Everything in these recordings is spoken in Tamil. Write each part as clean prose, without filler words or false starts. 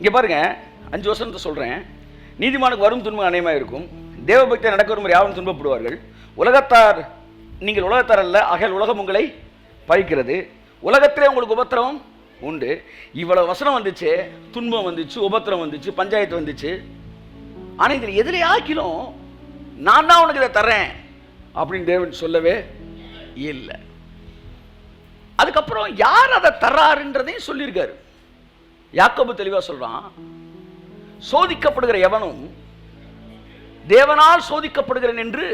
இங்கே பாருங்க, 5 வசனத்தை சொல்கிறேன். நீதிமானுக்கு வரும் துன்பம் அநேகமாக இருக்கும், தேவபக்தியை நடக்க வரும் யாரும் துன்பப்படுவார்கள். உலகத்தார் நீங்கள் உலகத்தார் அல்ல, ஆகையால் உலகம் உங்களை பழிக்கிறது. உலகத்திலே உங்களுக்கு உபத்திரவம் உண்டு. இவ்வளவு வசனம் வந்துச்சு, துன்பம் வந்துச்சு, உபத்திரம் வந்துச்சு, பஞ்சாயத்து வந்துச்சு. ஆனால் இதில் எதிரே ஆக்கிலும் நான் தான் உனக்கு இதை தர்றேன் அப்படின்னு தேவன் சொல்லவே இல்லை. அதுக்கப்புறம் யார் அதை தர்றாருன்றதையும் சொல்லியிருக்காரு. யாக்கோபு தெளிவாக சொல்றான், சோதிக்கப்படுகிற எவனும் தேவனால் சோதிக்கப்படுகிறேன் என்று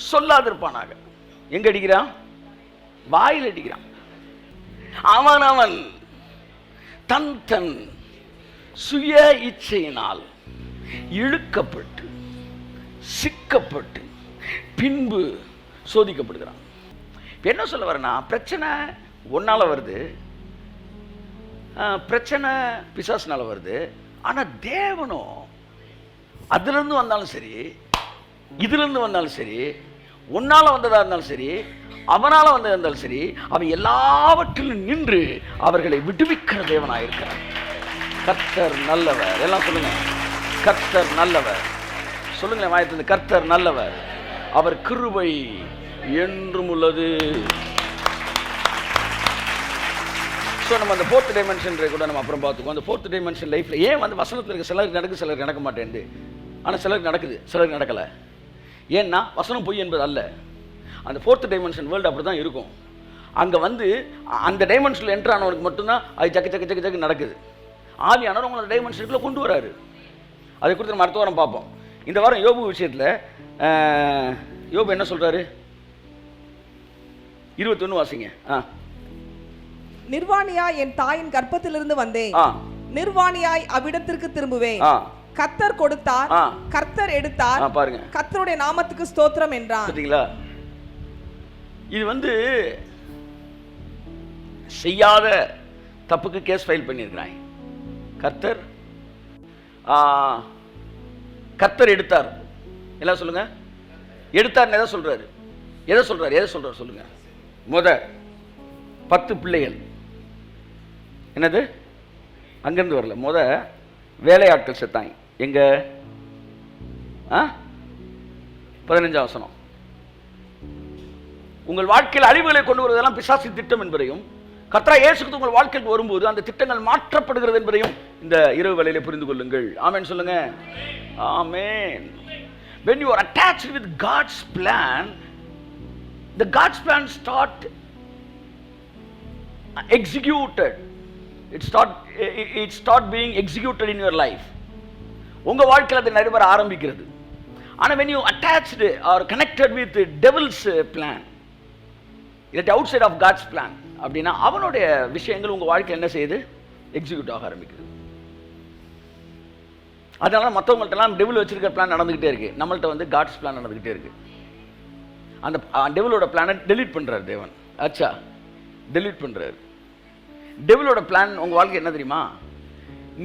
சொல்லாதிருப்பானாக. எங்க அடிக்கிறான்? வாயில் அடிக்கிறான். அவன் தன் தன் சுய இச்சையினால் இழுக்கப்பட்டு சிக்கப்பட்டு பின்பு சோதிக்கப்படுகிறான். இப்போ என்ன சொல்ல வரேன்னா, பிரச்சனை ஒன்னால வருது, பிரச்சனை பிசாசுனால வருது. ஆனால் தேவனும் அதுலேருந்து வந்தாலும் சரி, இதுலேருந்து வந்தாலும் சரி, உன்னால் வந்ததாக இருந்தாலும் சரி, அவனால் வந்ததாக இருந்தாலும் சரி, அவன் எல்லாவற்றிலும் நின்று அவர்களை விடுவிக்கிற தேவனாக இருக்கிறார். கர்த்தர் நல்லவர். எல்லாம் சொல்லுங்க, கர்த்தர் நல்லவர். சொல்லுங்களேன் வாயத்திலிருந்து, கர்த்தர் நல்லவர், அவர் கிருபை என்றும் உள்ளது. ஸோ நம்ம அந்த 4th டைமென்ஷன் கூட நம்ம அப்புறம் பார்த்துக்கோம். அந்த 4th டைமென்ஷன் லைஃப்பில் ஏன் வந்து வசனத்தில் இருக்க சிலருக்கு நடக்குது, சிலருக்கு நடக்க மாட்டேங்குது. ஆனால் சிலருக்கு நடக்குது, சிலருக்கு நடக்கலை. ஏன்னா வசனம் பொய் என்பது அல்ல. அந்த 4th டைமென்ஷன் வேர்ல்டு அப்படி தான் இருக்கும். அங்கே வந்து அந்த டைமென்ஷனில் என்ட்ரு ஆனவனுக்கு மட்டும்தான் அது சக்கு சக்கு சக்கு சக்கு நடக்குது. ஆவியானவர் உங்களை டைமென்ஷனுக்குள்ளே கொண்டு வராரு. அதை குறித்து நம்ம அடுத்த வாரம் பார்ப்போம். இந்த வாரம் யோபு விஷயத்தில் யோபு என்ன சொல்கிறாரு? 21 வாசிங்க. நிர்வாணியாய் என் தாயின் கர்ப்பத்திலிருந்து வந்தேன், நிர்வாணியாய் அவ்விடத்திற்கு திரும்புவேன். கர்த்தர் கொடுத்தார், கர்த்தர் எடுத்தார், பாருங்க, கர்த்தருடைய நாமத்துக்கு ஸ்தோத்திரம் என்றான். பார்த்தீங்களா? இது வந்து செய்யாத தப்புக்கு கேஸ் ஃபைல் பண்ணியிருக்கிறான். கர்த்தர் கர்த்தர் எடுத்தார். எல்லாம் சொல்லுங்க, எடுத்தார். எதை சொல்றாரு? எதை சொல்றாரு? எதை சொல்றாரு சொல்லுங்க. 10 பிள்ளைகள். என்னது? அங்கிருந்து வரல. வேலையாட்கள் செத்தாங்க. எங்க? 15 வசனம். உங்கள் வாழ்க்கையில் அழிவுகளை கொண்டு வருவதெல்லாம் பிசாசு திட்டம் என்பதையும், கர்த்தராகிய இயேசு கிறிஸ்து உங்கள் வாழ்க்கைக்கு வரும்போது அந்த திட்டங்கள் மாற்றப்படுகிறது என்பதையும் இந்த இரவு வேளையிலே புரிந்து கொள்ளுங்கள். ஆமென் சொல்லுங்க. ஆமென். When you are attached with God's plan, the God's plan start executed. It start being executed in your life. உங்க வாழ்க்கையில் அது நடைபெற ஆரம்பிக்கிறது. ஆனால் when you attached or connected with the devil's plan, it outside of God's plan, அப்படின்னா அவனுடைய விஷயங்கள் உங்க வாழ்க்கையில் என்ன செய்யுது? எக்ஸிக்யூட் ஆக ஆரம்பிக்குது. அதனால மற்றவங்கள்ட்டலாம் டெவில் வச்சிருக்கிற பிளான் நடந்துகிட்டே இருக்கு, நம்மள்ட்ட வந்து காட்ஸ் பிளான் நடந்துகிட்டே இருக்கு. அந்த டெவிலோட பிளானை டெலீட் பண்றாரு தேவன். ஆச்சா, டெலீட் பண்றாரு. டெவிலோட பிளான் உங்க வாழ்க்கை என்ன தெரியுமா?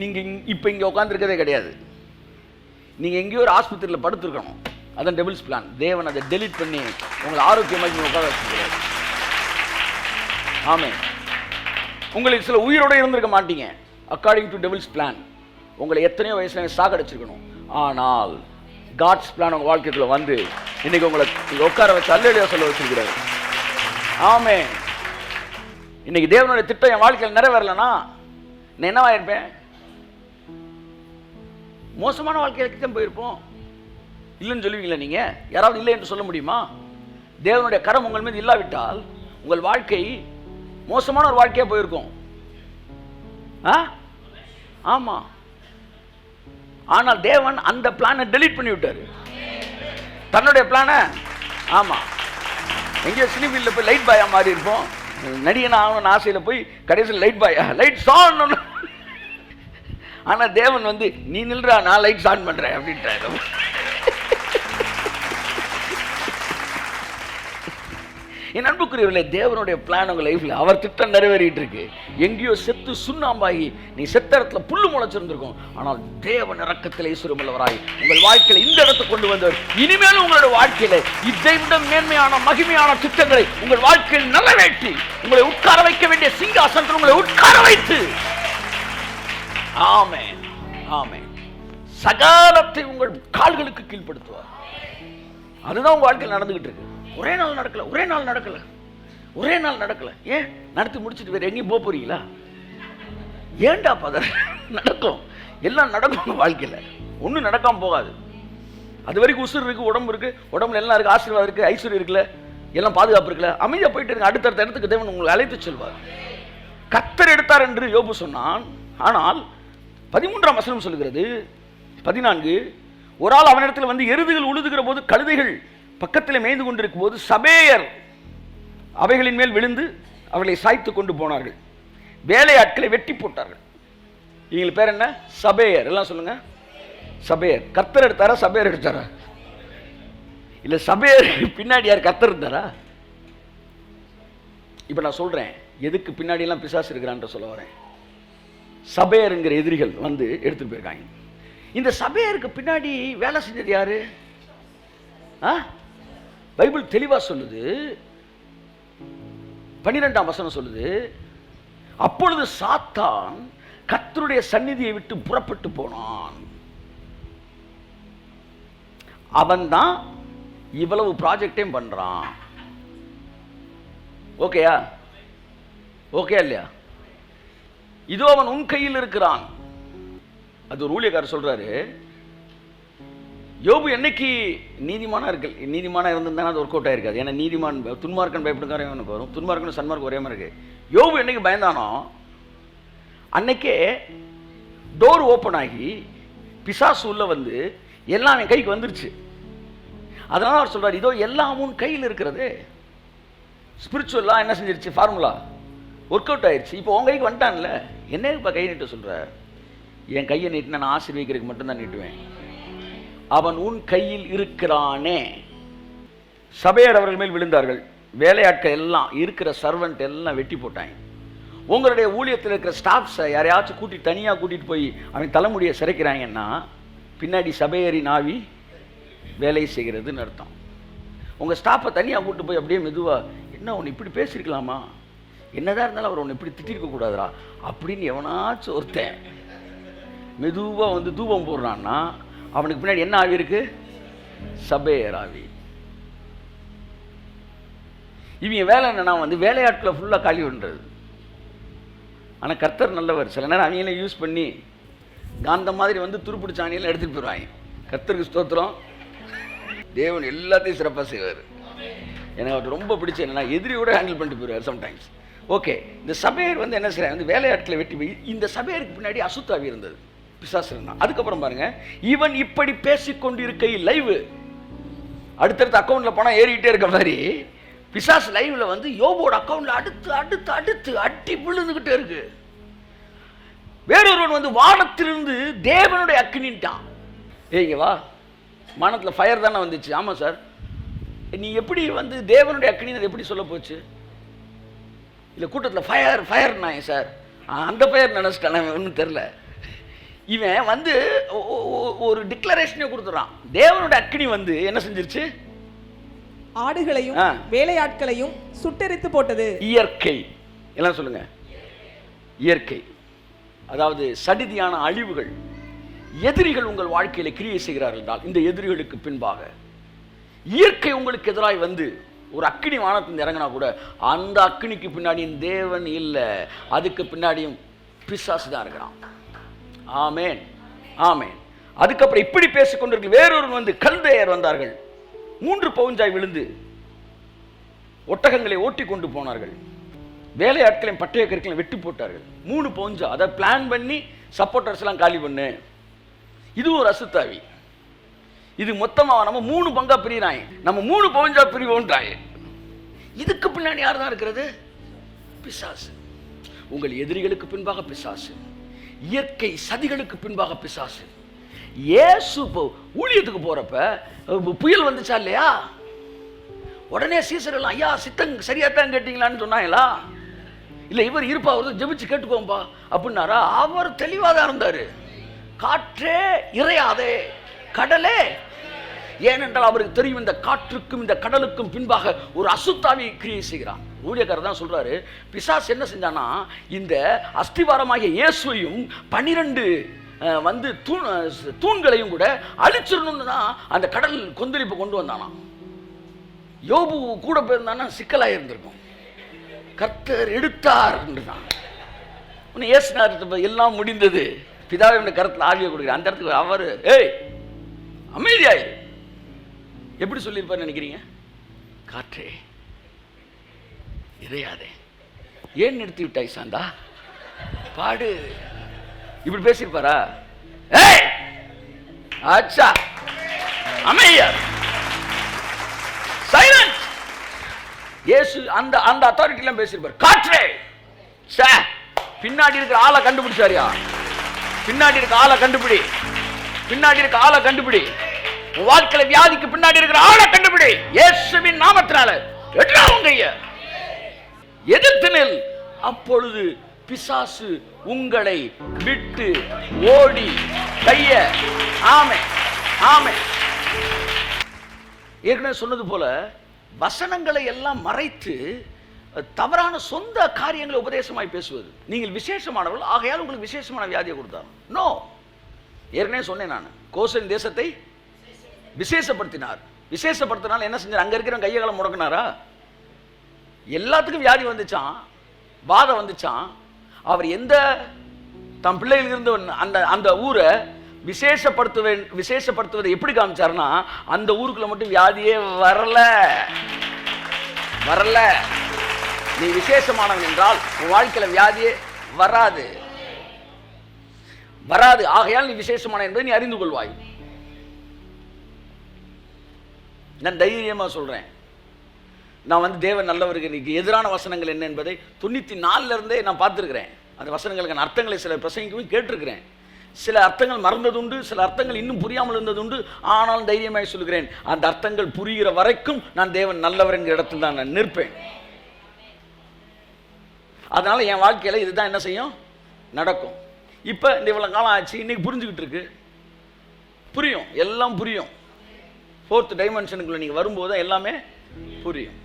நீங்க இப்ப இங்க உட்கார்ந்துருக்கதே கிடையாது, நீங்க எங்கேயோ ஒரு ஆஸ்பத்திரியில் படுத்திருக்கணும். அதான் டெவில்ஸ் பிளான். தேவன் அதை டெலீட் பண்ணி உங்களை ஆரோக்கியமாக உட்கார வச்சுக்கிறார். ஆமென். உங்களுக்கு சில உயிரோட இருந்திருக்க மாட்டீங்க. அக்கார்டிங் டு டெவில்ஸ் பிளான் உங்களை எத்தனையோ வயசுல சாகடிச்சிருக்கணும். ஆனால் காட்ஸ் பிளான் உங்க வாழ்க்கைக்குள்ள வந்து இன்னைக்கு உங்களை உட்கார வச்சு அல்லேலூயா சொல்ல வச்சிருக்கிறார். ஆமென். இன்னைக்கு தேவனுடைய திட்டம் என் வாழ்க்கையில் நிறைவேறலன்னா நான் என்னவா இருப்பேன்? மோசமான வாழ்க்கைக்கு தான் போயிருப்போம். இல்லைன்னு சொல்லுவீங்களா நீங்க? யாராவது இல்லை என்று சொல்ல முடியுமா? தேவனுடைய கரம் உங்கள் மீது இல்லாவிட்டால் உங்கள் வாழ்க்கை மோசமான ஒரு வாழ்க்கையா போயிருக்கும். ஆமா. ஆனால் தேவன் அந்த பிளானை டெலீட் பண்ணி விட்டாரு, தன்னுடைய பிளானை. ஆமா. எங்கேயோ சினிஃபீல்டில் போய் லைட் பாயா மாறி இருப்போம். நடிகன் ஆகணும்னு ஆசையில் போய் கடைசியில் லைட் பாயா, லைட் ஆன். ஆனா தேவன் வந்து நீ நில்றா, நான் லைட்ஸ் ஆன் பண்றேன் அப்படின்றாரு. என் அன்புக்குரியவர்களே, தேவனுடைய பிளான் உங்க லைஃப்ல அவர் திட்டம் நிறைவேறிட்டு இருக்கு. எங்கேயோ செத்து சுண்ணாம்பாகி நீ செத்த இடத்துல புல்லு முளைச்சிருந்திருக்கும். ஆனால் தேவன் இரக்கத்திலே ஈஸ்வரமுள்ளவராய் உங்கள் வாழ்க்கையில இந்த இடத்துக்கு கொண்டு வந்தவர். இனிமேலும் உங்களோட வாழ்க்கையில இதை விட மேன்மையான மகிமையான திட்டங்களை உங்கள் வாழ்க்கையில் நிறைவேற்றி உங்களை உட்கார வைக்க வேண்டிய சிங்காசனத்தில் உங்களை உட்கார வைத்து ஆமென், ஆமென். சகலத்தை உங்கள் கால்களுக்கு கீழ்ப்படுத்துவார். அதுதான் உங்க வாழ்க்கையில் நடந்துகிட்டு இருக்கு. ஒரே நாள் நடக்கல, ஒரே நாள் நடக்கல, ஒரே நாள் நடக்கல. ஏன் நடத்தி முடிச்சுட்டு வேற எங்கேயும் போக போறீங்களா? ஏன்டா பதற? நடக்கும், எல்லாம் நடக்கும் வாழ்க்கையில். ஒன்றும் நடக்காம போகாது. அது வரைக்கும் உசுறு இருக்கு, உடம்பு இருக்கு, உடம்புல எல்லாம் இருக்கு, ஆசீர்வாதம் இருக்கு, ஐஸ்வர்யம் இருக்குல்ல, எல்லாம் பாதுகாப்பு இருக்குல்ல, அமைதியா போயிட்டு இருக்கு. அடுத்தடுத்த இடத்துக்கு தேவன் உங்களை அழைத்து செல்வார். கர்த்தர் எடுத்தார் என்று யோபு சொன்னான். ஆனால் 13ஆம் வசனம் சொல்லுகிறது, 14, ஒரு ஆள் அவனிடத்தில் வந்து எருதுகள் உழுதுகிற போது கழுதைகள் பக்கத்தில் மேய்ந்து கொண்டிருக்கும் போது சபேயர் அவைகளின் மேல் விழுந்து அவர்களை சாய்த்து கொண்டு போனார்கள். வேலையாட்களை வெட்டி போட்டார்கள். இவங்களுக்கு பேர் என்ன? சபேயர். எல்லாம் சொல்லுங்க, சபேயர். கர்த்தர் எடுத்தாரா, சபேயர் எடுத்தாரா? இல்ல, சபேயர் பின்னாடி யார்? கர்த்தர் இருந்தாரா? இப்ப நான் சொல்றேன், எதுக்கு பின்னாடி எல்லாம் பிசாசு இருக்கிறான் சொல்ல வரேன். சபேயருங்கிற எதிரிகள் வந்து எடுத்துட்டு போயிருக்காங்க. இந்த சபேயருக்கு பின்னாடி வேலை செஞ்சது யாரு? பைபிள் தெளிவா சொல்லுது. 12ஆம் வசனம் சொல்லுது, அப்பொழுது சாத்தான் கர்த்தருடைய சந்நிதியை விட்டு புறப்பட்டு போனான். அவன் தான் இவ்வளவு ப்ராஜெக்டையும் பண்றான். ஓகேயா? ஓகே இல்லையா? இதோ அவன் உன் கையில் இருக்கிறான். அது ஒரு ஊழியக்காரர் சொல்றாரு, யோபு என்னைக்கு நீதிமானா இருக்கு, நீதிமானா இருந்திருந்தா அது ஒர்க் அவுட் ஆயிருக்காது. ஏன்னா நீதிமான் துன்மார்க்கன் பயப்படுங்கார எனக்கு வரும், துன்மார்க்கன் சன்மார்க்கு ஒரே மாதிரி இருக்கு. யோபு என்னைக்கு பயந்தானோ அன்னைக்கே டோர் ஓப்பன் ஆகி பிசாசு உள்ள வந்து எல்லாம் என் கைக்கு வந்துருச்சு. அதனால அவர் சொல்றாரு, இதோ எல்லாம் உன் கையில் இருக்கிறது. ஸ்பிரிச்சுவலா என்ன செஞ்சிருச்சு? ஃபார்முலா ஒர்க் அவுட் ஆயிடுச்சு. இப்போ உன் கைக்கு வந்துட்டான்ல, என்ன இப்போ கை நீட்ட சொல்ற? என் கையை நீட்டினா நான் ஆசீர்வதிக்கிறதுக்கு மட்டும்தான் நீட்டுவேன். அவன் உன் கையில் இருக்கிறானே. சபையர் அவர்கள் மேல் விழுந்தார்கள். வேலையாட்கள் எல்லாம் இருக்கிற சர்வெண்ட் எல்லாம் வெட்டி போட்டாங்க. உங்களுடைய ஊழியத்தில் இருக்கிற ஸ்டாஃப்ஸை யாரையாச்சும் கூட்டிட்டு தனியாக கூட்டிட்டு போய் அவன் தலைமுடியை சிறைக்கிறாங்கன்னா பின்னாடி சபையரின் ஆவி வேலை செய்கிறதுன்னு அர்த்தம். உங்கள் ஸ்டாஃபை தனியாக கூட்டு போய் அப்படியே மெதுவாக, என்ன ஒன்று இப்படி பேசியிருக்கலாமா, என்னதான் இருந்தாலும் அவர் ஒன்று இப்படி திட்டிருக்க கூடாதா அப்படின்னு எவனாச்சும் ஒருத்தன் மெதுவாக வந்து தூபம் போடுறான்னா அவனுக்கு பின்னாடி என்ன ஆவி இருக்கு? சபேயர் ஆவி. இவங்க வேலை என்னன்னா வந்து வேலையாட்களை ஃபுல்லாக காலி பண்ணுறது. ஆனால் கர்த்தர் நல்லவர். சில நேரம் அவங்களே யூஸ் பண்ணி காந்த மாதிரி வந்து துருப்பிடிச்ச ஆணியெல்லாம் எடுத்துகிட்டு போயிடுவாங்க. கர்த்தருக்கு ஸ்தோத்திரம். தேவன் எல்லாத்தையும் சிறப்பாக செய்வார். எனக்கு அவர் ரொம்ப பிடிச்ச என்னன்னா எதிரியோட ஹேண்டில் பண்ணிட்டு போயிடுவார் சம்டைம்ஸ். ஓகே, இந்த சபையர் வந்து என்ன செய்யறாங்க? வந்து வேலையாட்களை வெட்டி போய் இந்த சபையருக்கு பின்னாடி அசுத்தாவி இருந்தது, பிசாசு இருந்தான். அதுக்கப்புறம் பாருங்க, இவன் இப்படி பேசிக்கொண்டு இருக்கையில் லைவ் அடுத்தடுத்த அக்கௌண்ட்ல போனா ஏறிக்கிட்டே இருக்க மாதிரி பிசாசு லைவ்ல வந்து யோபோட அக்கௌண்ட்ல அடுத்து அடுத்து அடுத்து அட்டி விழுந்துகிட்டே இருக்கு. வேறொருவன் வந்து வானத்திலிருந்து தேவனுடைய அக்கினிட்டான். ஏங்க வா, வானத்தில் ஃபயர் தானே வந்துச்சு. ஆமாம் சார். நீ எப்படி வந்து தேவனுடைய அக்கினி எப்படி சொல்ல போச்சு? இல்லை கூட்டத்தில் ஃபயர் ஃபயர்னாங்க சார். அந்த ஃபயர் நினச்சிட்டான், ஒன்றும் தெரில. இவன் வந்து ஒரு டிக்ளரேஷனே கொடுத்துறான். தேவனுடைய அக்கினி வந்து என்ன செஞ்சிருச்சு? ஆடுகளையும் வேலையாட்களையும் சுட்டெரித்து போட்டது. இயற்கை எல்லாம் சொல்லுங்க. இயற்கை அதாவது சடிதியான அழிவுகள். எதிரிகள் உங்கள் வாழ்க்கையில கிரியை செய்கிறார்கள் என்றால் இந்த எதிரிகளுக்கு பின்பாக இயற்கை உங்களுக்கு எதிராய் வந்து ஒரு அக்கினி வானத்திலிருந்து இறங்கினா கூட அந்த அக்கினிக்கு பின்னாடி தேவன் இல்லை, அதுக்கு பின்னாடியும் பிசாசு தான் இருக்கிறான். ஆமேன், ஆமேன். அதுக்கப்புறம் இப்படி பேசிக்கொண்டிருக்க வேறொரு வந்து கல்தேயர் வந்தார்கள். 3 பவுஞ்சாய் விழுந்து ஒட்டகங்களை ஓட்டி கொண்டு போனார்கள். வேலையாட்களையும் பட்டய கற்களையும் வெட்டி போட்டார்கள். 3 பவுஞ்சா, அதை பிளான் பண்ணி சப்போர்ட்டர்ஸ் எல்லாம் காலி பண்ணு. இது ஒரு அசுத்தாவி. இது மொத்தமா நம்ம 3 பங்கா பிரிறாங்க. நம்ம 3 பவுஞ்சா பிரிவோன்றாங்க. இதுக்கு பின்னாடி யார் தான் இருக்கிறது? பிசாசு. உங்கள் எதிரிகளுக்கு பின்பாக பிசாசு, இயற்கை சதிகளுக்கு பின்பாக பிசாசு. இயேசு ஊழியத்துக்கு போறப்ப புயல் வந்துச்சா இல்லையா? உடனே சீசர்கள் ஐயா சித்தம் சரியாத்தான் கேட்டீங்களான்னு சொன்னாங்களா? இல்லை இவர் இருப்பா, ஒரு ஜெபிச்சு கேட்டுக்கோம்பா அப்படின்னாரா? அவர் தெளிவாக தான் இருந்தார். காற்றே இறையாதே, கடலே. ஏனென்றால் அவருக்கு தெரியும் இந்த காற்றுக்கும் இந்த கடலுக்கும் பின்பாக ஒரு அசுத்தாவி கிரியை செய்கிறான். ஊழியக்காரர் தான் சொல்றாரு, பிசாசு என்ன செஞ்சானா இந்த அஸ்திவாரமாகிய இயேசுவையும் 12 வந்து தூண்களையும் கூட அழிச்சிடணும்னு தான் அந்த கடல் கொந்தளிப்பு கொண்டு வந்தானா. யோபு கூட போயிருந்தானா சிக்கலாக இருந்திருக்கும். கர்த்தர் எடுத்தார் என்றுதான் ஏசுனார், எல்லாம் முடிந்தது, பிதாவின் கருத்தில் ஆவியை கொடுக்குற அந்த இடத்துக்கு அவர் ஏய் அமைதியாயிரு எப்படி சொல்லியிருப்பார் நினைக்கிறீங்க? காற்றே இறையாதே, ஏன் நிறுத்தி விட்டாய் சாந்தா, பாடு, இப்படி பேசியிருப்பாரா? ஏய் அச்சா அமைதியா சைலன்ஸ். இயேசு அந்த அந்த அத்தாரிட்டிலாம் பேசியிருப்பார். காற்றே சே, பின்னாடி இருக்கிற ஆளை கண்டுபிடிச்சாரியா, பின்னாடி இருக்க ஆளை கண்டுபிடி, பின்னாடி இருக்க ஆளை கண்டுபிடி, உன் வாழ்க்கையில வியாதிக்கு பின்னாடி இருக்கிற ஆளை கண்டுபிடி, இயேசுவின் நாமத்தினால எட்ரா உங்க எதிர்த்து நில், அப்பொழுது பிசாசு உங்களை விட்டு ஓடி கைய. ஆமே ஆமே. ஏற்கனவே சொன்னது போல வசனங்களை எல்லாம் மறைத்து தவறான சொந்த காரியங்களை உபதேசமாய் பேசுவது. நீங்கள் விசேஷமானவர்கள் ஆகையால் உங்களுக்கு விசேஷமான வியாதியை கொடுத்தார். நோ, ஏற்கனவே சொன்னேன் நான், கோசேன் தேசத்தை விசேஷப்படுத்தினார். விசேஷப்படுத்தினால என்ன செஞ்சார்? அங்க இருக்கிற கையகளை முடக்கினாரா? எல்லாத்துக்கும் வியாதி வந்துச்சான், வாதம் வந்துச்சான். அவர் எந்த தம் பிள்ளைகள் இருந்த அந்த அந்த ஊரை விசேஷப்படுத்துவதை எப்படி காமிச்சாருன்னா, அந்த ஊருக்குள்ள மட்டும் வியாதியே வரல. நீ விசேஷமானவன் என்றால் உன் வாழ்க்கையில வியாதியே வராது. ஆகையால் நீ விசேஷமான என்பதை நீ அறிந்து கொள்வாய். நான் தைரியமா சொல்றேன், நான் வந்து தேவன் நல்லவருக்கு எதிரான வசனங்கள் என்ன என்பதை 94 இருந்தே நான் பார்த்துருக்கிறேன். அந்த வசனங்களுக்கு அர்த்தங்களை சில பிரசங்கிக்கும் கேட்டிருக்கிறேன். சில அர்த்தங்கள் மறந்ததுண்டு, சில அர்த்தங்கள் இன்னும் புரியாமல் இருந்ததுண்டு. ஆனாலும் தைரியமாக சொல்லுகிறேன், அந்த அர்த்தங்கள் புரிகிற வரைக்கும் நான் தேவன் நல்லவர் என்கிற இடத்தில் தான் நான் நிற்பேன். அதனால என் வாழ்க்கையில் இதுதான் என்ன செய்யும், நடக்கும். இப்போ இந்த இவ்வளோ காலம் ஆச்சு, இன்னைக்கு புரிஞ்சுக்கிட்டு இருக்கு, புரியும், எல்லாம் புரியும். 4th டைமென்ஷனுக்குள்ள நீங்கள் வரும்போது எல்லாமே புரியும்.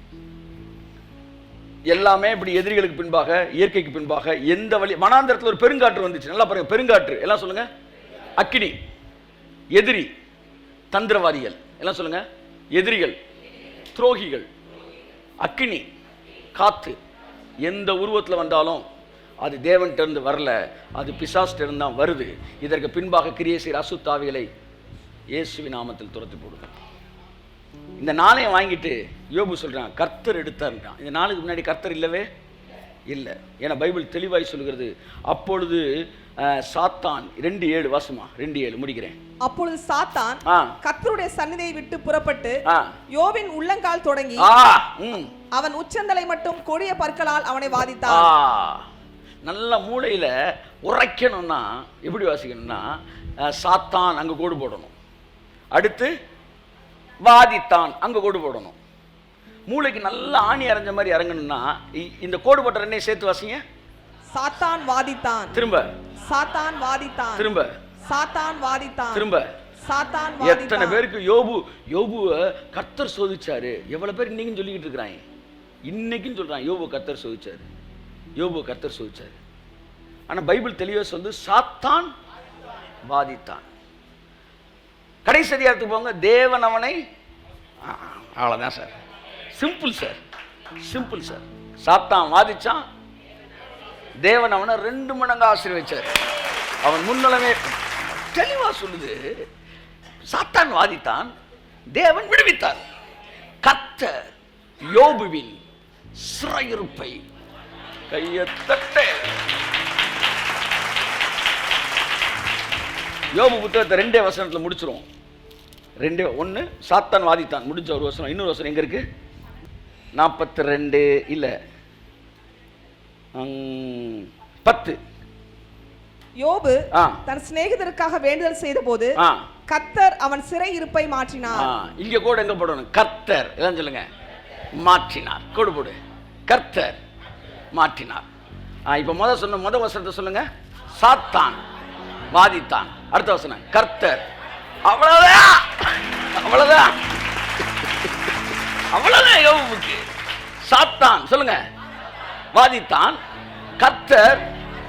எல்லாமே இப்படி எதிரிகளுக்கு பின்பாக, இயற்கைக்கு பின்பாக எந்த வழி. வனாந்தரத்தில் ஒரு பெருங்காற்று வந்துச்சு, நல்லா பாருங்க, பெருங்காற்று எல்லாம் சொல்லுங்க. அக்கினி, எதிரி, தந்திரவாதிகள் எல்லாம் சொல்லுங்க. எதிரிகள், துரோகிகள், அக்கினி, காத்து. எந்த உருவத்தில் வந்தாலும் அது தேவன்கிட்ட இருந்து வரல, அது பிசாசிட்ட இருந்து தான் வருது. இதற்கு பின்பாக கிரியை செய்கிற அசுத்தாவிகளை இயேசுவின் நாமத்தில் துரத்தி போடுங்க. இந்த நாளையும் வாங்கிட்டு யோபு சொல்றான், கர்த்தர் எடுத்தார்ன்றான். இந்த நாளுக்கு முன்னாடி கர்த்தர் இல்லவே இல்லை. ஏன்னா பைபிள் தெளிவாய் சொல்கிறது. அப்பொழுது சாத்தான் 2:7 வாசமா, 2:7 முடிக்கிறேன். அப்பொழுது சாத்தான் கர்த்தருடைய சந்நிதியை விட்டு புறப்பட்டு யோபின் உள்ளங்கால் தொடங்கி அவன் உச்சந்தலை மட்டும் கொடிய பற்களால் அவனை வாதித்தான். நல்ல மூளையில உரைக்கணும்னா எப்படி வாசிக்கணும்னா, சாத்தான் அங்க கோடு போடணும், அடுத்து வாதித்தான் அங்க கோடு போடணும். மூளைக்கு நல்ல ஆணி அரைஞ்ச மாதிரி இறங்கணும்னா இந்த கோடு போட்ட ரெண்டையும் சேர்த்து வாசிங்க. சாத்தான் வாதித்தான், திரும்ப சாத்தான் வாதித்தான், திரும்ப சாத்தான் வாதித்தான், திரும்ப சாத்தான் வாதித்தான். எத்தனை பேருக்கு யோபுவ கர்த்தர் சோதிச்சாரு. எவ்வளவு பேர் இன்னைக்கும் சொல்லிக்கிட்டு இருக்கிறாங்க, இன்னைக்கும் சொல்றாங்க யோபு கர்த்தர் சோதிச்சாரு, யோபு கர்த்தர் சோதிச்சாரு. ஆனா பைபிள் தெளிவா சொல்லு, சாத்தான் வாதித்தான். கடைசி அதிகாரத்துக்கு போங்க, தேவன் அவனை, அவ்வளவுதான் sir, simple sir, simple sir. சாத்தான் வாதிச்சான், தேவன் அவனை 2 மடங்கு ஆசீர்வதிச்சார். அவன் முன்னலமே தெளிவா சொல்லுது, சாத்தான் வாதித்தான், தேவன் விடுவித்தார். கர்த்தர் யோபுவின் சிறையிருப்பை கையத்தட்ட. யோபு புத்தகத்தை 2 வசனத்தில் முடிச்சிரும். 2:1 சாத்தான் வாதித்தான் முடிஞ்ச ஒரு வசனம். இன்னொரு வசனம் எங்க இருக்கு? 42 இல்ல 10. யோபு தன் சிநேகிதருக்காக வேண்டுதல் செய்த போது கர்த்தர் அவன் சிறை இருப்பை மாற்றினார். இங்க கூட எங்க போடணும்? கர்த்தர் எல்லாம் சொல்லுங்க, மாற்றினார். கோடு போடு, கர்த்தர் மாற்றினார். இப்ப முத வசனத்தை சொல்லுங்க, சாத்தான் வாதித்தான். அடுத்த வசனம் கர்த்தர். அவ்வளவுதான், அவ்வளவுதான், அவ்வளவுதான். யோபுக்கு சாத்தான் சொல்லுங்க, வாதித்தான், கர்த்தர்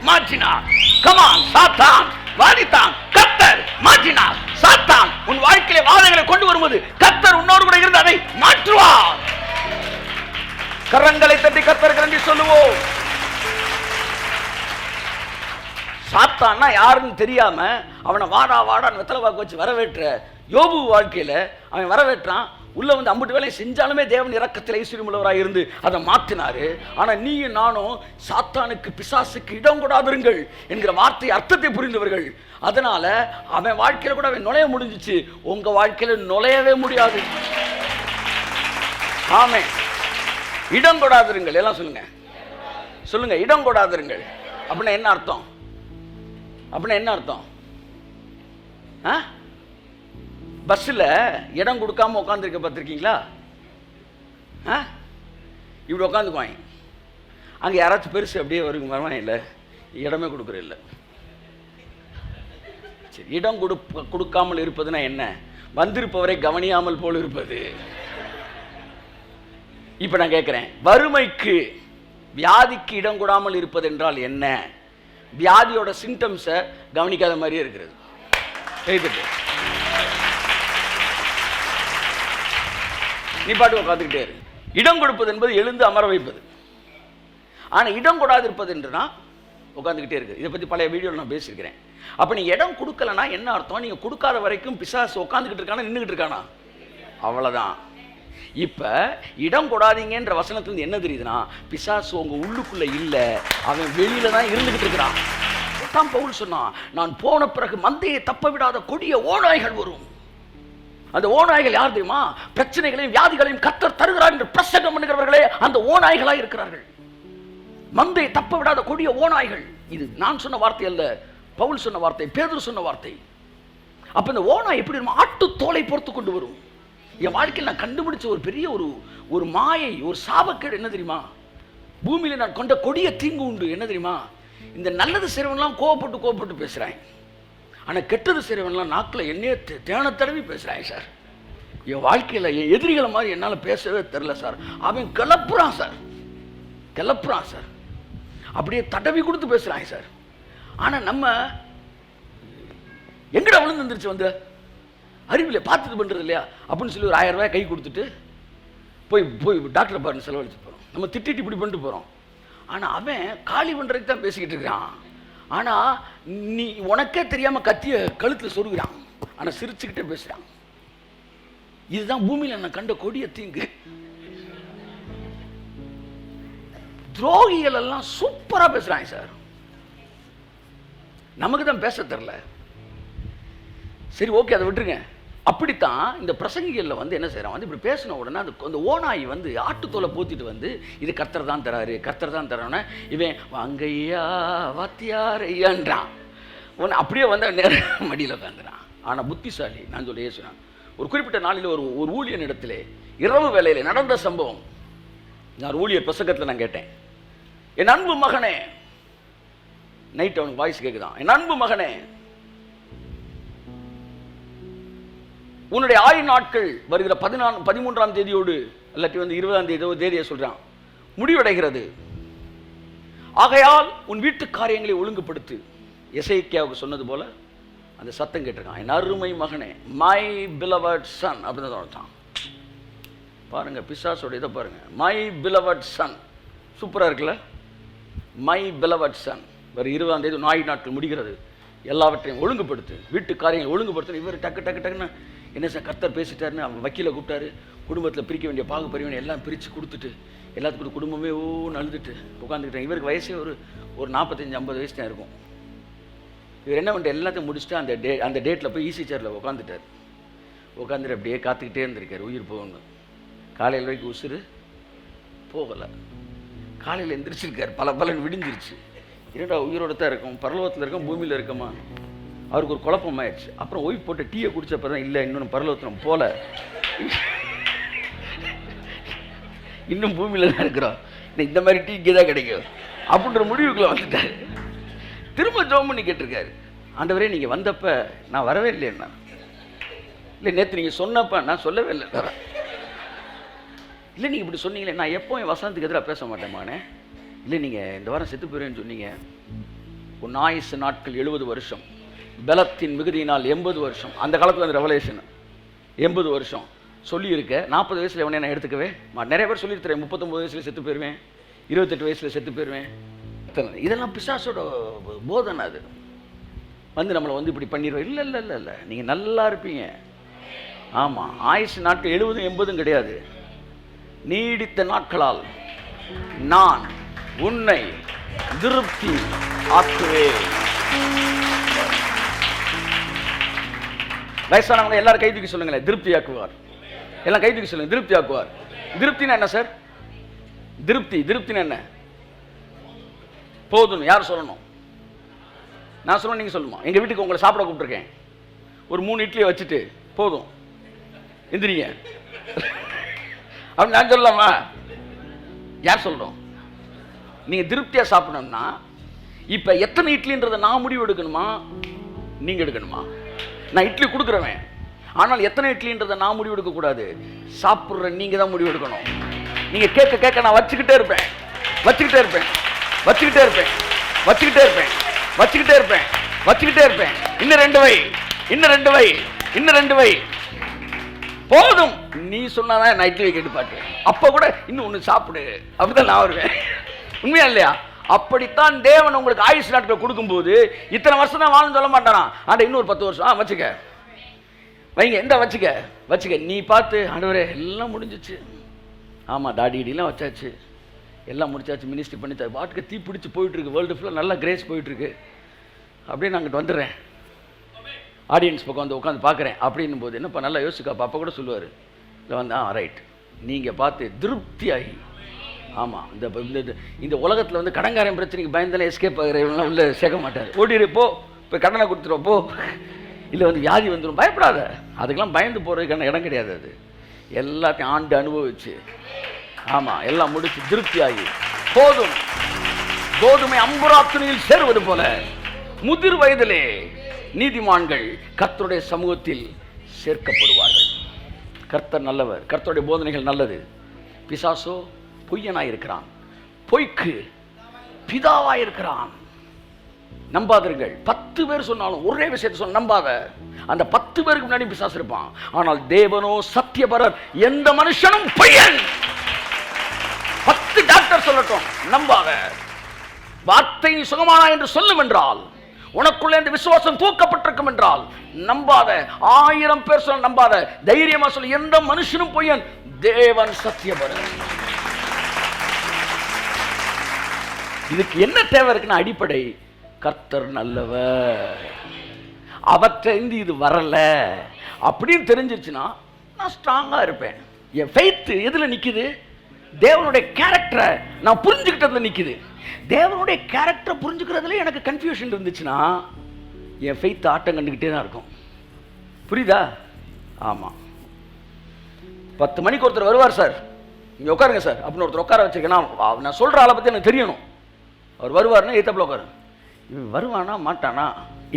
மாற்றினார். கமான், சாத்தான் வாதித்தான், கர்த்தர் மாற்றினார். சாத்தான் உன் வாழ்க்கையிலே வாதங்களை கொண்டு வரும்போது கர்த்தர் உன்னோடு கூட இருந்து அதை மாற்றுவார். கரங்களை தட்டி கர்த்தருக்கு நன்றி சொல்லுவோம். சாத்தான்னா யாருன்னு தெரியாம அவனை வாடா வாடான்னு வெத்தலை வாக்கு வச்சு வரவேற்ற யோபு வாழ்க்கையில அவன் வரவேற்றான். உள்ள வந்து அம்புட்டு வேலை செஞ்சாலுமே தேவன் இரக்கத்தில் ஐஸ்வர்யம் உள்ளவராக இருந்து அதை மாற்றினாரு. ஆனா நீயும் நானும் சாத்தானுக்கு பிசாசுக்கு இடம் கொடாதிருங்கள் என்கிற வார்த்தை அர்த்தத்தை புரிந்தவர்கள். அதனால அவன் வாழ்க்கையில கூட அவன் நுழைய முடிஞ்சிச்சு, உங்க வாழ்க்கையில நுழையவே முடியாது. ஆமே, இடம் கொடாதிருங்கள். எல்லாம் சொல்லுங்க, சொல்லுங்க, இடம் கொடாதிருங்கள். அப்படின்னா என்ன அர்த்தம்? அப்படின்னா என்ன அர்த்தம்? பஸ்ஸில் இடம் கொடுக்காம உட்காந்துருக்க பார்த்துருக்கீங்களா? இப்படி உட்காந்துக்குவாங்க. அங்கே யாராச்சும் பெருசு அப்படியே வருங்க வரவான், இல்லை இடமே கொடுக்குற இல்லை. சரி, இடம் கொடுக்காமல் இருப்பதுன்னா என்ன? வந்திருப்பவரை கவனியாமல் போல் இருப்பது. இப்போ நான் கேட்குறேன், வறுமைக்கு வியாதிக்கு இடம் கொடாமல் இருப்பது என்றால் என்ன? வியாதியோட சிம்டம்ஸை கவனிக்காத மாதிரியே இருக்கிறது. எழுதிட்டு நீ பாட்டு உட்காந்துக்கிட்டே இரு. இடம் கொடுப்பது என்பது எழுந்து அமர வைப்பது. ஆனால் இடம் கொடாது இருப்பது என்றுனா உட்காந்துக்கிட்டே இருக்கு. இதை பற்றி பழைய வீடியோவில் நான் பேசியிருக்கிறேன். அப்போ நீங்கள் இடம் கொடுக்கலன்னா என்ன அர்த்தம்? நீங்கள் கொடுக்காத வரைக்கும் பிசாசு உட்காந்துக்கிட்டு இருக்கானா நின்றுக்கிட்டு இருக்கானா? அவ்வளோதான். இப்போ இடம் கொடாதீங்கன்ற வசனத்துலேருந்து என்ன தெரியுதுன்னா, பிசாசு உங்கள் உள்ளுக்குள்ளே இல்லை, அவன் வெளியில தான் இருந்துக்கிட்டு இருக்கிறான். தான் பவுல் சொன்னான், நான் போன பிறகு மந்தையை தப்ப விடாத கொடிய ஓநாய்கள் வரும். அந்த ஓநாய்கள் யார் தெரியுமா? பிரச்சனைகளையும் வியாதிகளையும் கர்த்தர் தருகிறார் என்று பிரசங்கம் பண்ணுகிறவர்களே அந்த ஓநாய்களாக இருக்கிறார்கள். மந்தையை தப்ப விடாத கொடிய ஓநாய்கள். இது நான் சொன்ன வார்த்தை அல்ல, பவுல் சொன்ன வார்த்தை, பேதுரு சொன்ன வார்த்தை. அப்ப இந்த ஓநாய் எப்படி ஆட்டு தோலை பொறுத்து கொண்டு வரும். என் வாழ்க்கையில் நான் கண்டுபிடிச்ச ஒரு பெரிய ஒரு மாயை, ஒரு சாபக்கேடு என்ன தெரியுமா? பூமியில நான் கொண்ட கொடிய தீங்கு உண்டு. என்ன தெரியுமா? இந்த நல்லது செய்றவன்லாம் கோவப்பட்டு பேசுறாங்க. ஆனா கெட்டது செய்றவன்லாம் நாக்கில் என்னையே தேன தடவி பேசுறாங்க சார். என் வாழ்க்கையில் என் எதிரிகளை மாதிரி என்னால் பேசவே தெரில சார். அவன் கிளப்புறான் சார். அப்படியே தடவி கொடுத்து பேசுறாங்க சார். ஆனா நம்ம எங்கடா விழுந்து வந்துருச்சு வந்து அறிவில பார்த்துட்டு பண்றது இல்லையா அப்படின்னு சொல்லி ஒரு 1000 ரூபாய் கை கொடுத்துட்டு போய் டாக்டரை பாருங்க செலவழிச்சு போகிறோம். நம்ம திட்டிட்டு இப்படி பண்ணிட்டு போகிறோம். ஆனால் அவன் காலி பண்ணுறதுக்கு தான் பேசிக்கிட்டு இருக்கிறான். ஆனால் நீ உனக்கே தெரியாமல் கத்திய கழுத்தில் சொருகிறான். ஆனால் சிரிச்சுக்கிட்டே பேசுகிறான். இதுதான் பூமியில் நான் கண்ட கொடிய தீங்கு. துரோகிகள் எல்லாம் சூப்பராக பேசுகிறாங்க சார். நமக்கு தான் பேச தெரில. சரி, ஓகே, அதை விட்டுருங்க. அப்படித்தான் இந்த பிரசங்கிகளில் வந்து என்ன செய்கிறான், வந்து இப்படி பேசின உடனே அந்த ஓநாய் வந்து ஆட்டுத்தோலை போத்திட்டு வந்து இது கர்த்தர் தான் தராரு, கர்த்தர் தான் தரானே, இவன் வாங்கையா வாத்தியார் ஐயான்றான். உடனே அப்படியே வந்து நேரம் மடியில் உட்காந்துறான். ஆனால் புத்திசாலி, நான் சொல்லி சொன்னான். ஒரு குறிப்பிட்ட நாளில் ஒரு ஊழியன் இடத்துல இரவு வேளையில் நடந்த சம்பவம். நான் ஊழியர் பிரசங்கத்தில் நான் கேட்டேன், என் அன்பு மகனே, நைட் அவனுக்கு வாய்ஸ் கேட்குதான், என் அன்பு மகனே, உன்னுடைய ஆயுள் நாட்கள் வருகிற 13ஆம் தேதியோடு இல்லாட்டி வந்து 20ஆம் தேதியை சொல்றான் முடிவடைகிறது. ஆகையால் உன் வீட்டு காரியங்களை ஒழுங்குபடுத்து. எசேக்கியாவுக்கு சொன்னது போல அந்த சத்தம் கேட்டிருக்கான், என் அருமை மகனே, மை பிலவட் சன் அப்படின்னு சொல்லிட்டான். பாருங்க பிசாசோட இதை பாருங்க, மை பிலவட் சன். சூப்பராக இருக்குல்ல? My beloved Sun. வரும் 20ஆம் தேதி ஆயுள் நாட்கள் முடிகிறது. எல்லாவற்றையும் ஒழுங்குபடுத்து, வீட்டு காரியங்களை ஒழுங்குபடுத்து. இவர் டக்குன்னு என்ன சார் கர்த்தர் பேசிட்டாருன்னு அவன் வக்கீலை கூப்பிட்டாரு. குடும்பத்தில் பிரிக்க வேண்டிய பாகுபரிவினை எல்லாம் பிரித்து கொடுத்துட்டு எல்லாத்துக்கும் குடும்பமே அழுதுட்டு உட்காந்துக்கிட்டேன். இவருக்கு வயசே ஒரு 45-50 வயசு தான் இருக்கும். இவர் என்ன பண்ணிட்டு எல்லாத்தையும் முடிச்சுட்டு அந்த டேட்டில் போய் ஈசி சேரில் உட்காந்துட்டார். உட்காந்துட்டு அப்படியே காத்துக்கிட்டே இருந்திருக்காரு உயிர் போகணும். காலையில் வரைக்கும் உசுறு போகலை. காலையில் எந்திரிச்சிருக்காரு, பலன்னு விடிஞ்சிருச்சு. இரண்டா உயிரோட தான் இருக்கும், பரலோகத்தில் இருக்கும், பூமியில் இருக்கமா? அவருக்கு ஒரு குழப்பம் ஆயிடுச்சு. அப்புறம் ஒய்ஃப் போட்டு டீயை குடிச்சப்ப தான், இல்லை இன்னொன்று பரலோகத்தில் போல, இன்னும் பூமியில் தான் இருக்கிறோம், இந்த மாதிரி டீ இங்கே தான் கிடைக்கும் அப்படின்ற முடிவுக்குள்ள வந்துட்டாரு. திரும்ப ஜோம் பண்ணி கேட்டிருக்காரு, ஆண்டவரே நீங்கள் வந்தப்ப நான் வரவே இல்லைன்னா, இல்லை நேற்று நீங்கள் சொன்னப்ப நான் சொல்லவே இல்லை. இல்லை நீங்கள் இப்படி சொன்னீங்களே, நான் எப்போ என் வசனத்துக்கு எதிராக பேச மாட்டேன்மானே. இல்லை நீங்கள் இந்த வாரம் செத்து போயிடுவேன்னு சொன்னீங்க. உன் ஆயுசு நாட்கள் 70 வருஷம், பலத்தின் மிகுதியினால் 80 வருஷம். அந்த காலத்தில் அந்த ரெவலேஷன் 80 வருஷம் சொல்லியிருக்க. 40 வயசில் எவனே நான் எடுத்துக்கவே நிறைய பேர் சொல்லியிருக்கிறேன். 39 வயசில் செத்து போயிடுவேன், 28 வயசில் செத்து போயிடுவேன். இதெல்லாம் பிசாசோட போதனை. அது வந்து நம்மளை வந்து இப்படி பண்ணிடுவோம். இல்லை இல்லை இல்லை இல்லை, நீங்கள் நல்லா இருப்பீங்க. ஆமாம், ஆயுசு நாட்கள் 70 80 கிடையாது. நீடித்த நாட்களால் நான் உன்னை திருப்தி ஆக்குவேன். வயசானவங்க எல்லாரும் கை தூக்கி சொல்லுங்களேன், திருப்தி ஆக்குவார். எல்லாம் கை தூக்கி சொல்லுங்க, திருப்தி ஆக்குவார். திருப்தினா என்ன சார்? திருப்தினா என்ன? போதும். யார் சொல்லணும்? நான் சொல்லணும், நீங்க சொல்லணுமா? எங்க வீட்டுக்கு உங்களை சாப்பிட கூப்பிட்டுருக்கேன். ஒரு 3 இட்லியை வச்சுட்டு போதும் எந்திரிங்க அப்படி நான் சொல்லலாமா? யார் சொல்லணும்? நீங்க திருப்தியா சாப்பிடணும்னா இப்ப எத்தனை இட்லின்றதை நான் முடிவு எடுக்கணுமா, நீங்க எடுக்கணுமா? நான் இட்லி கொடுக்குறவன், ஆனால் எத்தனை இட்லின்றதை நான் முடிவு எடுக்க கூடாது. சாப்பிட்ற நீங்க தான் முடிவு எடுக்கணும். நீங்க கேட்க கேட்க நான் வச்சுக்கிட்டே இருப்பேன், வச்சுக்கிட்டே இருப்பேன், வச்சுக்கிட்டே இருப்பேன், வச்சுக்கிட்டே இருப்பேன், வச்சுக்கிட்டே இருப்பேன், வச்சுக்கிட்டே இருப்பேன். இன்னும் 2 வை, இன்னும் 2 வை, இன்னும் 2 வை. போதும். நீ சொன்னாதான் நான் இட்லி கேட்டு பார்த்தேன். அப்ப கூட இன்னும் ஒன்று சாப்பிடு, அப்படிதான் நான் வருவேன். உண்மையா இல்லையா? அப்படித்தான் தேவன் உங்களுக்கு ஆயுசு நாட்கள் கொடுக்கும்போது இத்தனை வருஷம் தான் வாழன்னு சொல்ல மாட்டானா. ஆனா இன்னொரு 10 வருஷம் வச்சுக்க, வைங்க, எந்த வச்சுக்க வச்சுக்க. நீ பார்த்து, ஆண்டவரே எல்லாம் முடிஞ்சிச்சு. ஆமா, தாடி இடிலாம் வச்சாச்சு, எல்லாம் முடிச்சாச்சு, மினிஸ்ட்ரி பண்ணி வாட்டுக்கு தீ பிடிச்சி போயிட்டு இருக்கு. வேர்ல்டு ஃபுல்லாக நல்லா கிரேஸ் போயிட்டு இருக்கு. அப்படியே நான் அங்கிட்டு வந்துடுறேன், ஆடியன்ஸ் பக்கம் வந்து உட்காந்து பார்க்குறேன். அப்படின்னும் போது என்னப்பா நல்லா யோசிக்காப்பா, அப்போ கூட சொல்லுவார், இல்லை வந்து ரைட், நீங்கள் பார்த்து திருப்தியாகி. ஆமாம், இந்த உலகத்தில் வந்து கடன்காரன் பிரச்சனைக்கு பயந்தாலே எஸ்கேப் ஆகிறவங்களாம் உள்ள சேர்க்க மாட்டார். ஓடிடு போ, இப்போ கடனை கொடுத்துருவோம் போ, இல்லை வந்து வியாதி வந்துடும், பயப்படாத. அதுக்கெல்லாம் பயந்து போகிறதுக்கான இடம் கிடையாது. அது எல்லாத்தையும் ஆண்டு அனுபவிச்சு, ஆமாம், எல்லாம் முடிச்சு திருப்தியாகி போதும். கோதுமை அம்புராத்துணியில் சேருவது போல முதிர் வயதிலே நீதிமான்கள் கர்த்தருடைய சமூகத்தில் சேர்க்கப்படுவார்கள். கர்த்தர் நல்லவர், கர்த்தருடைய போதனைகள் நல்லது. பிசாசோ பொய்யனாயிருக்கிறான், பொய்க்கு பிதாவாயிருக்கிறான். நம்பாதீர்கள். 10 பேர் சொன்னாலும் ஒரே விஷயத்தை சொன்ன நம்பாத. அந்த 10 பேருக்கு முன்னாடி பிசாசு இருப்பான். ஆனால் தேவனோ சத்தியபரர், எந்த மனுஷனும் பொய்யன். 10 டாக்டர் சொல்லட்டும், நம்பாத. வார்த்தை சுகமானா என்று சொல்லும் என்றால், உனக்குள்ள இந்த விசுவாசம் தூக்கப்பட்டிருக்கும் என்றால் நம்பாத. 1000 பேர் சொல்ல நம்பாத. தைரியமா சொல்ல, எந்த மனுஷனும் பொய்யன், தேவன் சத்தியபரர். இதுக்கு என்ன தேவை இருக்குன்னா, அடிப்படை கர்த்தர் நல்லவர். அவற்றை இது வரல அப்படின்னு தெரிஞ்சிருச்சுன்னா நான் ஸ்ட்ராங்கா இருப்பேன். என் ஃபெய்த் எதுல நிக்குது? தேவனுடைய கேரக்டரை நான் புரிஞ்சுக்கிட்டதுல நிக்குது. தேவனுடைய கேரக்டரை புரிஞ்சுக்கிறதுல எனக்கு கன்ஃபியூஷன் இருந்துச்சுன்னா என் ஃபெய்த் ஆட்டம் கண்டுக்கிட்டே தான் இருக்கும். புரியுதா? ஆமாம். 10 மணிக்கு ஒருத்தர் வருவார், சார் இங்கே உட்காருங்க சார் அப்படின்னு ஒருத்தர் உட்கார வச்சிருக்கேன். நான் சொல்கிற ஆளை பற்றி எனக்கு தெரியணும். அவர் வருவார்னா ஏத்தப்பில் உட்காரு, இவன் வருவானா மாட்டானா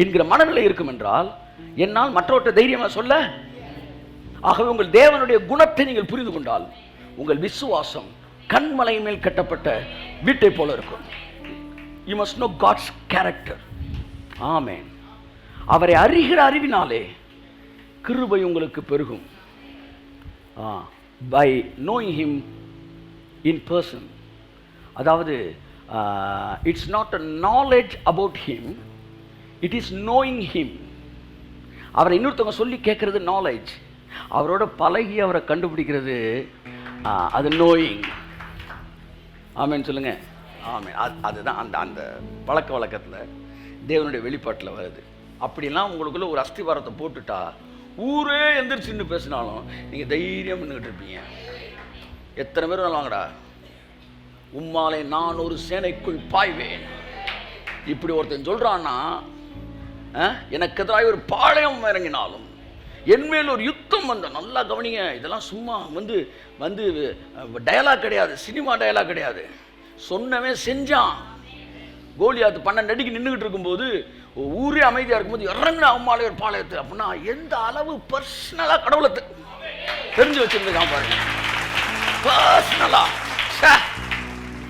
என்கிற மனநிலை இருக்கும் என்றால் என்னால் மற்றவற்றை தைரியமாக சொல்ல. ஆகவே உங்கள் தேவனுடைய குணத்தை நீங்கள் புரிந்து கொண்டால் உங்கள் விசுவாசம் கண்மலை மேல் கட்டப்பட்ட வீட்டை போல இருக்கும். You must know God's character. ஆமென். அவரை அறிகிற அறிவினாலே கிருபை உங்களுக்கு பெருகும். By knowing him in person. அதாவது it's not a knowledge about him, it is knowing him. அவரை இன்னொருத்தவங்க சொல்லி கேட்கறது நாலேஜ், அவரோட பழகி அவரை கண்டுபிடிக்கிறது அது நோயிங். ஆமென் சொல்லுங்க. ஆமென். அதுதான் அந்த அந்த பழக்க வழக்கத்தில் தேவனுடைய வெளிப்பாட்டில் வருது. அப்படிலாம் உங்களுக்குள்ள ஒரு அஸ்திவாரத்தை போட்டுட்டா ஊரே எந்திரிச்சுன்னு பேசினாலும் நீங்கள் தைரியம் நின்றுட்டு இருப்பீங்க. எத்தனை பேர் வாங்கடா, உம்மாலே நான் ஒரு சேனைக்குள் பாய்வேன். இப்படி ஒருத்தன் சொல்கிறான்னா, எனக்கு எதிராக ஒரு பாளையம் இறங்கினாலும் என்மேல் ஒரு யுத்தம் வந்த, நல்லா கவனிங்க, இதெல்லாம் சும்மா வந்து வந்து டயலாக் கிடையாது, சினிமா டயலாக் கிடையாது. சொன்னவன் செஞ்சான். கோலியாத்து 12 அடிக்கு நின்றுக்கிட்டு இருக்கும்போது ஊரே அமைதியாக இருக்கும்போது இறங்கின அம்மாலே ஒரு பாளையத்து. அப்படின்னா எந்த அளவு பர்சனலாக கடவுளை தெரிஞ்சு வச்சிருந்துக்கான் பாருங்க. பர்சனலா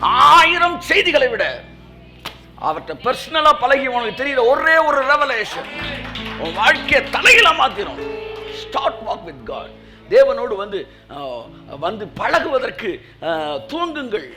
1000 செய்திகளை விட அவர்கிட்ட பர்சனலா பழகி உனக்கு தெரியுற ஒரே ஒரு ரெவலேஷன் உன் வாழ்க்கையை தலையில மாத்திரும். Start walk with God. தேவனோடு வந்து பழகுவதற்கு துவங்குங்கள்.